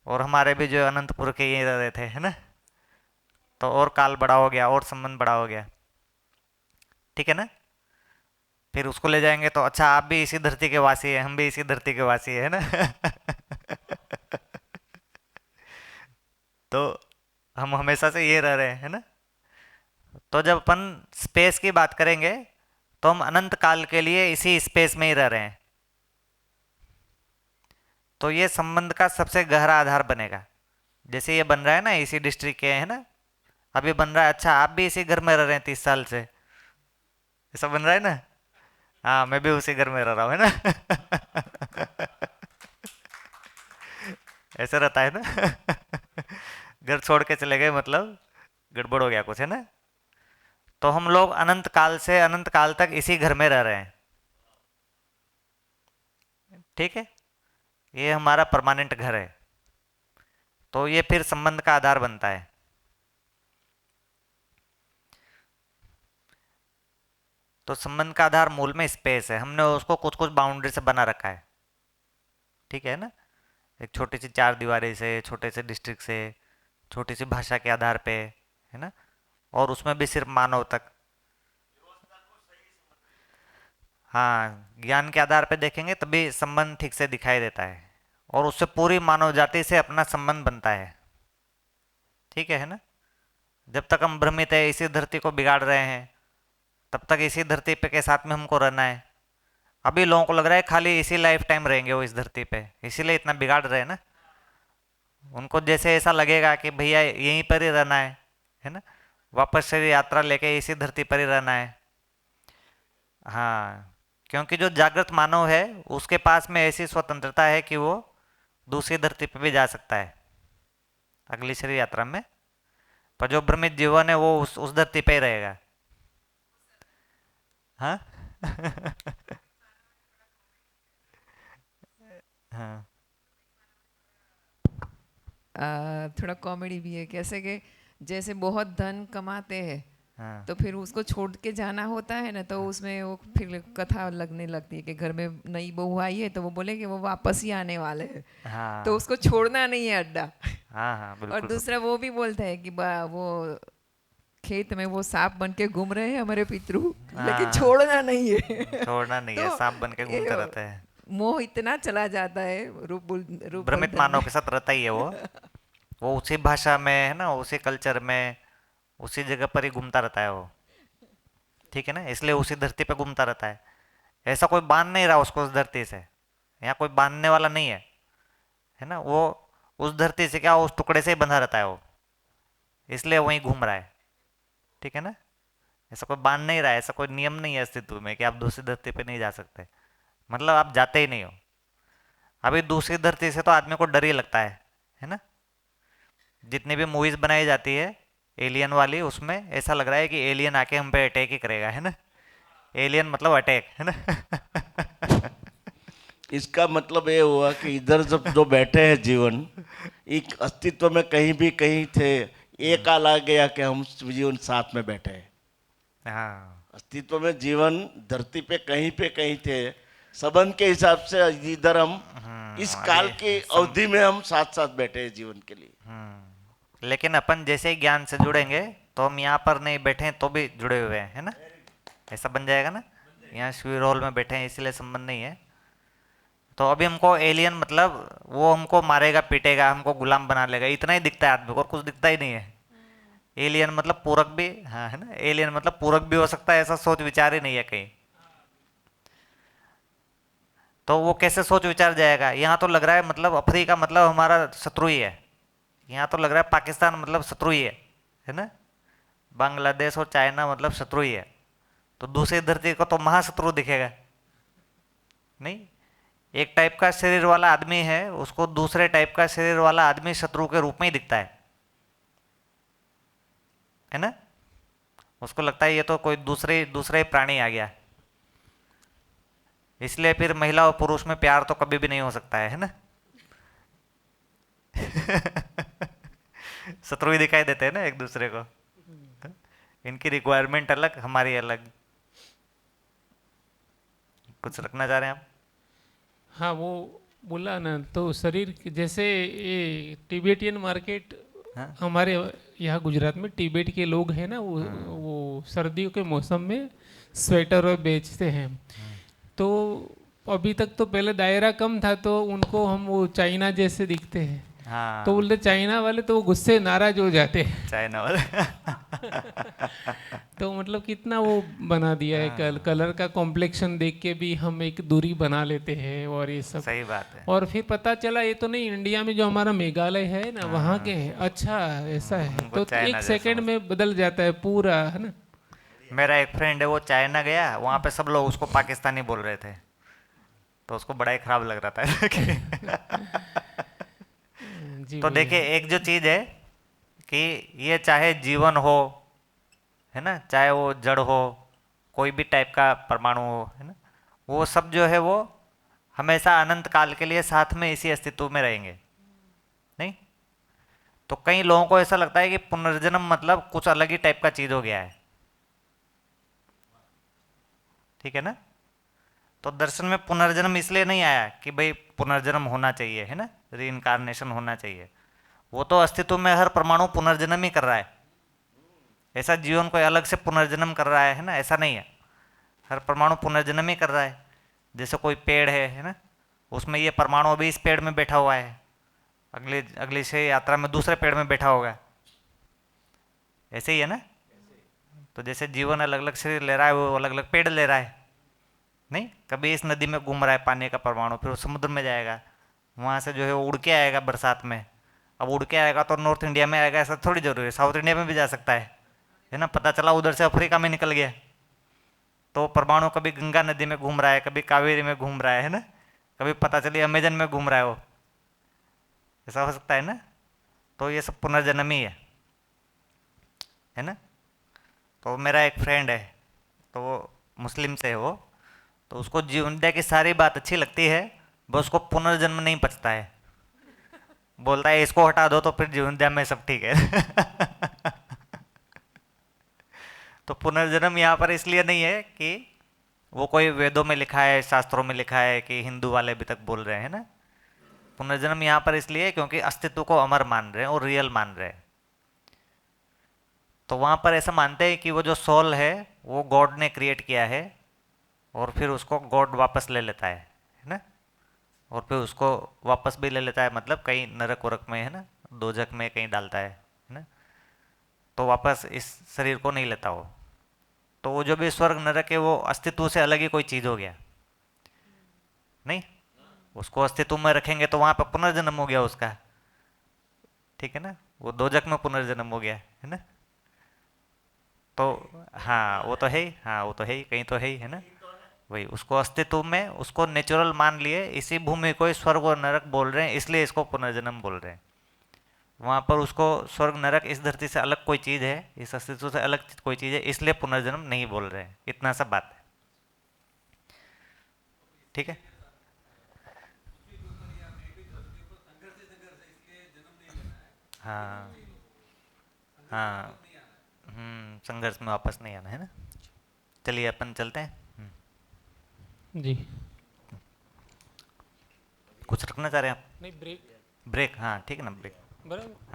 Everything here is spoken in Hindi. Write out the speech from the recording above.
और हमारे भी जो अनंतपुर के यहीं रह रहे थे, है ना। तो और काल बड़ा हो गया और संबंध बड़ा हो गया। ठीक है ना। फिर उसको ले जाएंगे तो अच्छा आप भी इसी धरती के वासी है, हम भी इसी धरती के वासी है ना। तो हम हमेशा से ये रह रहे हैं, है ना। तो जब अपन स्पेस की बात करेंगे तो हम अनंत काल के लिए इसी स्पेस में ही रह रहे हैं। तो ये संबंध का सबसे गहरा आधार बनेगा। जैसे ये बन रहा है ना इसी डिस्ट्रिक्ट के, है ना। अभी बन रहा है अच्छा आप भी इसी घर में रह रहे हैं 30 साल से, ऐसा बन रहा है ना। हाँ मैं भी उसी घर में रह रहा हूँ, है ना। ऐसा रहता है ना। घर छोड़ के चले गए मतलब गड़बड़ हो गया कुछ, है ना। तो हम लोग अनंत काल से अनंत काल तक इसी घर में रह रहे हैं। ठीक है। ये हमारा परमानेंट घर है। तो ये फिर संबंध का आधार बनता है। तो संबंध का आधार मूल में स्पेस है, हमने उसको कुछ कुछ बाउंड्री से बना रखा है। ठीक है ना। एक छोटी सी चार दीवारी से, छोटे से डिस्ट्रिक्ट से, छोटी सी भाषा के आधार पे, है ना। और उसमें भी सिर्फ मानव तक। हाँ ज्ञान के आधार पे देखेंगे तभी संबंध ठीक से दिखाई देता है। और उससे पूरी मानव जाति से अपना संबंध बनता है। ठीक है ना। जब तक हम भ्रमित है इसी धरती को बिगाड़ रहे हैं तब तक इसी धरती पे के साथ में हमको रहना है। अभी लोगों को लग रहा है खाली इसी लाइफ टाइम रहेंगे वो इस धरती पे, इसीलिए इतना बिगाड़ रहे हैं ना। उनको जैसे ऐसा लगेगा कि भैया यहीं पर ही रहना है ना। वापस से यात्रा लेके इसी धरती पर ही रहना है। हाँ क्योंकि जो जागृत मानव है उसके पास में ऐसी स्वतंत्रता है कि वो दूसरी धरती पे भी जा सकता है अगली शरीर यात्रा में। पर जो भ्रमित जीवन है वो उस धरती पे ही रहेगा। हाँ। हाँ। थोड़ा कॉमेडी भी है, कैसे कि जैसे बहुत धन कमाते हैं हाँ। तो फिर उसको छोड़ के जाना होता है ना, तो उसमें वो फिर कथा लगने लगती है कि घर में नई बहू आई है तो वो बोले कि वो वापस ही आने वाले हैं, तो हाँ। उसको छोड़ना नहीं है अड्डा। हाँ। हाँ और बिल्कुल। दूसरा वो भी बोलता है कि वो खेत में वो सांप बन के घूम रहे हैं हमारे पितरू, लेकिन हाँ छोड़ना नहीं है। छोड़ना नहीं है, तो सांप बन के घूमते ये रहते हैं। मोह इतना चला जाता है रूप भ्रमित बंधन मानव में। के साथ रहता ही है वो उसी भाषा में है ना, उसी कल्चर में, उसी जगह पर ही घूमता रहता है वो। ठीक है ना, इसलिए उसी धरती पे घूमता रहता है। ऐसा कोई बांध नहीं रहा उसको उस धरती से, यहाँ कोई बांधने वाला नहीं है ना। वो उस धरती से क्या उस टुकड़े से ही बंधा रहता है वो, इसलिए वहीं घूम रहा है। ठीक है ना। ऐसा कोई बांध नहीं रहा है, ऐसा कोई नियम नहीं है अस्तित्व में कि आप दूसरी धरती पे नहीं जा सकते, मतलब आप जाते ही नहीं हो। अभी दूसरी धरती से तो आदमी को डर ही लगता है ना। जितनी भी मूवीज बनाई जाती है एलियन वाली, उसमें ऐसा लग रहा है कि एलियन आके हम पे अटैक ही करेगा, है ना। एलियन मतलब अटैक, है ना। इसका मतलब ये हुआ कि इधर जब जो बैठे हैं जीवन, एक अस्तित्व में कहीं भी कहीं थे, एक काल आ गया कि हम जीवन साथ में बैठे हैं। हाँ। अस्तित्व में जीवन धरती पे कहीं थे, संबंध के हिसाब से इधर हम इस अभी काल की सम अवधि में हम साथ साथ बैठे हैं जीवन के लिए। लेकिन अपन जैसे ही ज्ञान से जुड़ेंगे तो हम यहाँ पर नहीं बैठे तो भी जुड़े हुए हैं, है ना। ऐसा बन जाएगा ना। यहाँ शिविर हॉल में बैठे हैं इसलिए संबंध नहीं है। तो अभी हमको एलियन मतलब वो हमको मारेगा पीटेगा हमको गुलाम बना लेगा, इतना ही दिखता है आदमी को और कुछ दिखता ही नहीं है। एलियन मतलब पूरक भी, हाँ है ना, एलियन मतलब पूरक भी हो सकता है, ऐसा सोच विचार ही नहीं है कहीं। तो वो कैसे सोच विचार जाएगा, यहाँ तो लग रहा है मतलब अफ्रीका मतलब हमारा शत्रु ही है, यहाँ तो लग रहा है पाकिस्तान मतलब शत्रु ही है ना। बांग्लादेश और चाइना मतलब शत्रु ही है। तो दूसरी धरती को तो महाशत्रु दिखेगा नहीं। एक टाइप का शरीर वाला आदमी है उसको दूसरे टाइप का शरीर वाला आदमी शत्रु के रूप में ही दिखता है ना। उसको लगता है ये तो कोई दूसरे दूसरा ही प्राणी आ गया। इसलिए फिर महिला और पुरुष में प्यार तो कभी भी नहीं हो सकता है ना। शत्रु ही दिखाई देते हैं ना एक दूसरे को। इनकी रिक्वायरमेंट अलग हमारी अलग। कुछ रखना चाह रहे हैं आप। हाँ, वो बोला ना, तो शरीर जैसे ये टिबेटियन मार्केट, हाँ हमारे यहाँ गुजरात में टिबेट के लोग हैं ना, वो सर्दियों के मौसम में स्वेटर और बेचते हैं। तो अभी तक तो पहले दायरा कम था, तो उनको हम वो चाइना जैसे दिखते हैं, तो हाँ बोलते चाइना वाले, तो वो गुस्से नाराज हो जाते हैं। चाइना वाले तो मतलब कितना वो बना दिया है, कलर का कॉम्प्लेक्शन देख के भी हम एक दूरी बना लेते हैं और ये सब। सही बात है। और फिर पता चला ये तो नहीं, इंडिया में जो हमारा मेघालय है ना, वहाँ के हैं, अच्छा ऐसा है, उनको तो चाइना एक जैसा सेकंड में बदल जाता है पूरा, है ना। मेरा एक फ्रेंड है, वो चाइना गया, वहाँ पे सब लोग उसको पाकिस्तानी बोल रहे थे, तो उसको बड़ा ही खराब लग रहा था जी तो भैया। देखिए, एक जो चीज़ है कि ये चाहे जीवन हो, है ना, चाहे वो जड़ हो, कोई भी टाइप का परमाणु हो, है ना, वो सब जो है वो हमेशा अनंत काल के लिए साथ में इसी अस्तित्व में रहेंगे। नहीं, तो कई लोगों को ऐसा लगता है कि पुनर्जन्म मतलब कुछ अलग ही टाइप का चीज हो गया है। ठीक है ना। तो दर्शन में पुनर्जन्म इसलिए नहीं आया कि भाई पुनर्जन्म होना चाहिए, है ना, री इनकारनेशन होना चाहिए। वो तो अस्तित्व में हर परमाणु पुनर्जन्म ही कर रहा है। ऐसा जीवन कोई अलग से पुनर्जन्म कर रहा है ना, ऐसा नहीं है। हर परमाणु पुनर्जन्म ही कर रहा है। जैसे कोई पेड़ है ना, उसमें ये परमाणु अभी इस पेड़ में बैठा हुआ है, अगले अगली से यात्रा में दूसरे पेड़ में बैठा होगा। ऐसे ही है ना। तो जैसे जीवन अलग अलग शरीर ले रहा है, वो अलग अलग पेड़ ले रहा है। नहीं, कभी इस नदी में घूम रहा है पानी का परमाणु, फिर वो समुद्र में जाएगा, वहाँ से जो है वो उड़ के आएगा बरसात में। अब उड़ के आएगा तो नॉर्थ इंडिया में आएगा, ऐसा थोड़ी जरूरी है, साउथ इंडिया में भी जा सकता है ना। पता चला उधर से अफ्रीका में निकल गया, तो परमाणु कभी गंगा नदी में घूम रहा है, कभी कावेरी में घूम रहा है ना, कभी पता चली अमेजन में घूम रहा है वो। ऐसा हो सकता है ना। तो ये सब पुनर्जन्म ही है ना। तो मेरा एक फ्रेंड है, तो वो मुस्लिम से है वो, तो उसको जीवनदया की सारी बात अच्छी लगती है, बस उसको पुनर्जन्म नहीं पचता है। बोलता है इसको हटा दो तो फिर जीवनदया में सब ठीक है तो पुनर्जन्म यहाँ पर इसलिए नहीं है कि वो कोई वेदों में लिखा है, शास्त्रों में लिखा है, कि हिंदू वाले अभी तक बोल रहे हैं ना। पुनर्जन्म यहाँ पर इसलिए है क्योंकि अस्तित्व को अमर मान रहे हैं और रियल मान रहे हैं। तो वहाँ पर ऐसा मानते हैं कि वो जो सोल है वो गॉड ने क्रिएट किया है, और फिर उसको गॉड वापस ले लेता है ना। और फिर उसको वापस भी ले लेता है, मतलब कहीं नरक वरक में, है ना, दोजक में कहीं डालता है ना। तो वापस इस शरीर को नहीं लेता वो। तो वो जो भी स्वर्ग नरक है वो अस्तित्व से अलग ही कोई चीज़ हो गया। नहीं, उसको अस्तित्व में रखेंगे तो वहाँ पर पुनर्जन्म हो गया उसका। ठीक है ना, वो दोजक में पुनर्जन्म हो गया, है ना। तो हाँ वो तो है ही, हाँ वो तो है ही, कहीं तो है ही, है ना। वही उसको अस्तित्व में उसको नेचुरल मान लिए, इसी भूमि को ही स्वर्ग और नरक बोल रहे हैं, इसलिए इसको पुनर्जन्म बोल रहे हैं। वहाँ पर उसको स्वर्ग नरक इस धरती से अलग कोई चीज़ है, इस अस्तित्व से अलग कोई चीज़ है, इसलिए पुनर्जन्म नहीं बोल रहे हैं। इतना सा बात है। ठीक है। हाँ हाँ, संघर्ष में वापस नहीं आना, है ना। चलिए अपन चलते हैं। जी। कुछ रखना चाह रहे हैं आप? नहीं, ब्रेक ब्रेक, हाँ ठीक है ना, ब्रेक। बराबर।